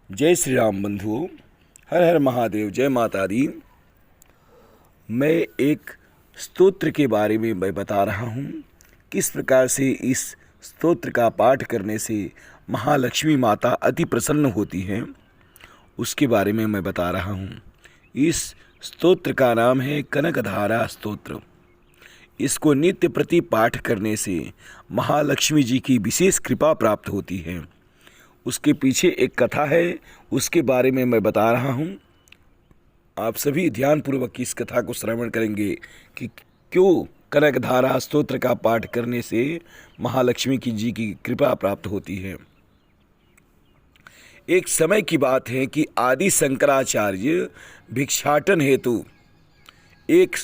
जय श्री राम बंधुओं, हर हर महादेव, जय माता दी। मैं एक स्तोत्र के बारे में बता रहा हूँ। किस प्रकार से इस स्तोत्र का पाठ करने से महालक्ष्मी माता अति प्रसन्न होती हैं, उसके बारे में मैं बता रहा हूँ। इस स्तोत्र का नाम है कनकधारा स्तोत्र। इसको नित्य प्रति पाठ करने से महालक्ष्मी जी की विशेष कृपा प्राप्त होती है। उसके पीछे एक कथा है, उसके बारे में मैं बता रहा हूँ। आप सभी ध्यानपूर्वक इस कथा को श्रवण करेंगे कि क्यों कनकधारा स्तोत्र का पाठ करने से महालक्ष्मी जी की कृपा प्राप्त होती है। एक समय की बात है कि आदि शंकराचार्य भिक्षाटन हेतु एक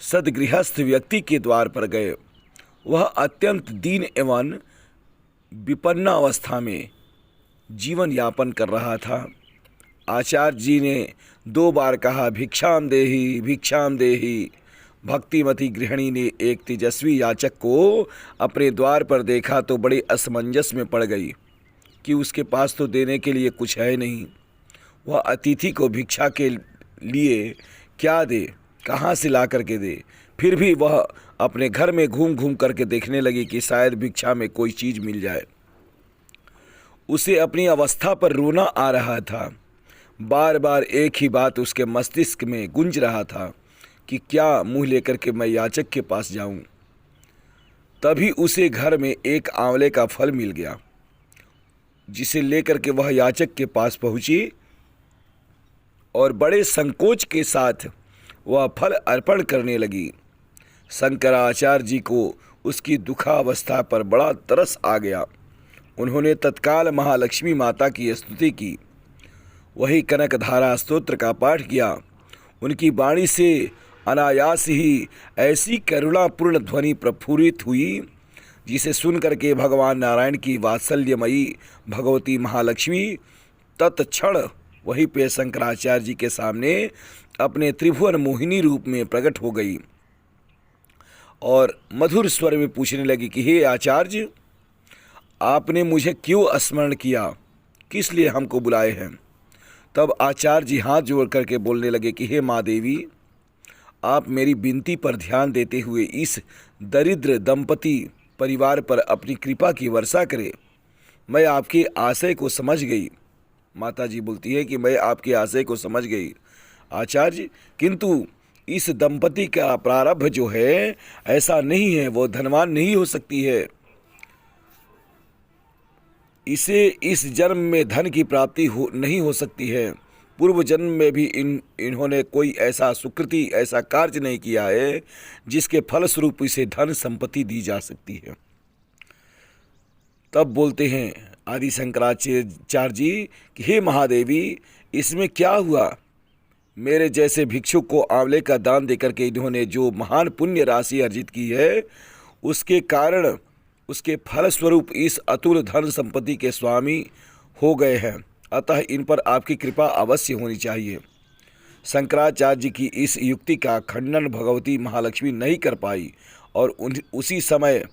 सदगृहस्थ व्यक्ति के द्वार पर गए। वह अत्यंत दीन एवं विपन्न अवस्था में जीवन यापन कर रहा था। आचार्य जी ने 2 बार कहा, भिक्षाम देहि भिक्षाम देहि। भक्तिमती गृहिणी ने एक तेजस्वी याचक को अपने द्वार पर देखा तो बड़े असमंजस में पड़ गई कि उसके पास तो देने के लिए कुछ है नहीं। वह अतिथि को भिक्षा के लिए क्या दे, कहाँ से ला करके दे। फिर भी वह अपने घर में घूम घूम करके देखने लगी कि शायद भिक्षा में कोई चीज़ मिल जाए। उसे अपनी अवस्था पर रोना आ रहा था। बार बार एक ही बात उसके मस्तिष्क में गूंज रहा था कि क्या मुंह लेकर के मैं याचक के पास जाऊं। तभी उसे घर में एक आंवले का फल मिल गया, जिसे लेकर के वह याचक के पास पहुंची और बड़े संकोच के साथ वह फल अर्पण करने लगी। शंकराचार्य जी को उसकी दुखावस्था पर बड़ा तरस आ गया। उन्होंने तत्काल महालक्ष्मी माता की स्तुति की, वही कनकधारा स्तोत्र का पाठ किया। उनकी वाणी से अनायास ही ऐसी करुणापूर्ण ध्वनि प्रफुल्लित हुई, जिसे सुनकर के भगवान नारायण की वात्सल्यमयी भगवती महालक्ष्मी तत्क्षण वहीं पे शंकराचार्य जी के सामने अपने त्रिभुवन मोहिनी रूप में प्रकट हो गई और मधुर स्वर में पूछने लगी कि हे आचार्य, आपने मुझे क्यों स्मरण किया, किस लिए हमको बुलाए हैं। तब आचार्य जी हाथ जोड़ करके बोलने लगे कि हे माँ देवी, आप मेरी विनती पर ध्यान देते हुए इस दरिद्र दंपति परिवार पर अपनी कृपा की वर्षा करें। मैं आपके आशय को समझ गई। माता जी बोलती है कि मैं आपके आशय को समझ गई आचार्य, किंतु इस दंपति का प्रारब्ध जो है ऐसा नहीं है, वो धनवान नहीं हो सकती है। इसे इस जन्म में धन की प्राप्ति नहीं हो सकती है। पूर्व जन्म में भी इन्होंने कोई ऐसा सुकृति, ऐसा कार्य नहीं किया है जिसके फलस्वरूप इसे धन संपत्ति दी जा सकती है। तब बोलते हैं आदि शंकराचार्य जी कि हे महादेवी, इसमें क्या हुआ। मेरे जैसे भिक्षुक को आंवले का दान देकर के इन्होंने जो महान पुण्य राशि अर्जित की है, उसके कारण, उसके फलस्वरूप इस अतुल धन संपत्ति के स्वामी हो गए हैं। अतः इन पर आपकी कृपा अवश्य होनी चाहिए। शंकराचार्य जी की इस युक्ति का खंडन भगवती महालक्ष्मी नहीं कर पाई और उसी समय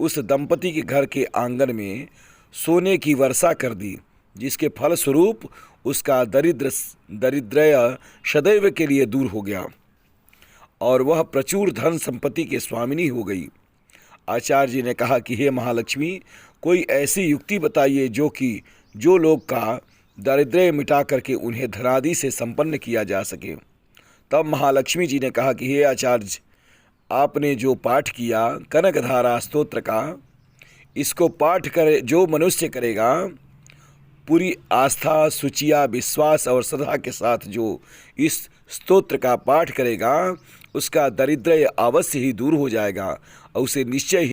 उस दंपति के घर के आंगन में सोने की वर्षा कर दी, जिसके फलस्वरूप उसका दरिद्रय सदैव के लिए दूर हो गया और वह प्रचुर धन संपत्ति के स्वामिनी हो गई। आचार्य जी ने कहा कि हे महालक्ष्मी, कोई ऐसी युक्ति बताइए जो लोग का दारिद्र्य मिटा करके उन्हें धनादि से संपन्न किया जा सके। तब महालक्ष्मी जी ने कहा कि हे आचार्य, आपने जो पाठ किया कनकधारा स्तोत्र का, इसको पाठ करे जो मनुष्य करेगा, पूरी आस्था, सुचिया, विश्वास और श्रद्धा के साथ जो इस स्तोत्र का पाठ करेगा, उसका दारिद्र्य अवश्य ही दूर हो जाएगा और उसे निश्चय ही